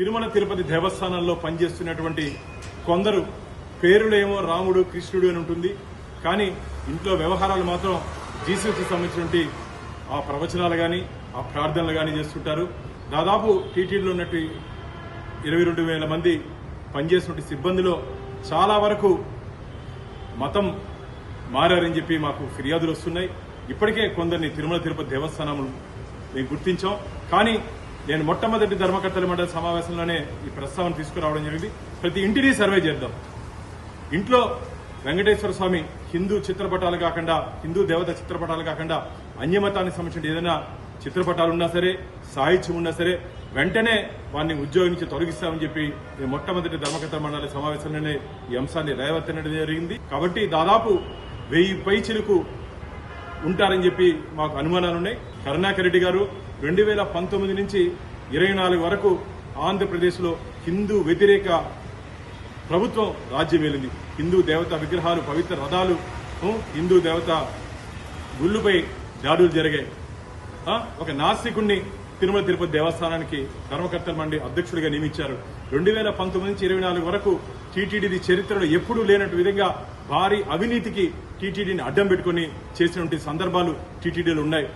తిరుమల తిరుపతి దేవస్థానంలో పనిచేస్తున్నటువంటి కొందరు పేరులేమో రాముడు కృష్ణుడు అని ఉంటుంది, కానీ ఇంట్లో వ్యవహారాలు మాత్రం జీసస్కి సంబంధించినటువంటి ఆ ప్రవచనాలు కానీ ఆ ప్రార్థనలు కానీ చేస్తుంటారు. దాదాపు టీటీడీలో ఉన్నట్టు 22,000 మంది పనిచేసినటువంటి సిబ్బందిలో చాలా వరకు మతం మారని చెప్పి మాకు ఫిర్యాదులు వస్తున్నాయి. ఇప్పటికే కొందరిని తిరుమల తిరుపతి దేవస్థానం మేము గుర్తించాం. కానీ నేను మొట్టమొదటి ధర్మకర్తల మండలి సమావేశంలోనే ఈ ప్రస్తావన తీసుకురావడం జరిగింది. ప్రతి ఇంటిని సర్వే చేద్దాం. ఇంట్లో వెంకటేశ్వర స్వామి హిందూ చిత్రపటాలు కాకుండా, హిందూ దేవత చిత్రపటాలు కాకుండా అన్యమతానికి సంబంధించిన ఏదైనా చిత్రపటాలు ఉన్నా సరే, సాహిత్యం ఉన్నా సరే వెంటనే వారిని ఉద్యోగం నుంచి తొలగిస్తామని చెప్పి మొట్టమొదటి ధర్మకర్తల మండలి సమావేశంలోనే ఈ అంశాన్ని రేవత్తనడం జరిగింది. కాబట్టి దాదాపు 1000 పైచిలకు ఉంటారని చెప్పి మాకు అనుమానాలున్నాయి. కరుణాకర్ రెడ్డి గారు 2019 నుంచి 24 వరకు ఆంధ్రప్రదేశ్లో హిందూ వ్యతిరేక ప్రభుత్వం రాజ్యం ఏలింది. హిందూ దేవత విగ్రహాలు, పవిత్ర రథాలు, హిందూ దేవత గుళ్ళుపై దాడులు జరిగాయి. ఒక నాస్తికుణ్ణి తిరుమల తిరుపతి దేవస్థానానికి ధర్మకర్తల మండలి అధ్యక్షుడిగా నియమించారు. 2019 నుంచి 24 వరకు టీటీడీ చరిత్రలో ఎప్పుడూ లేనట్టు విధంగా భారీ అవినీతికి టీటీడీని అడ్డం పెట్టుకుని చేసినటువంటి సందర్భాలు టీటీడీలో ఉన్నాయి.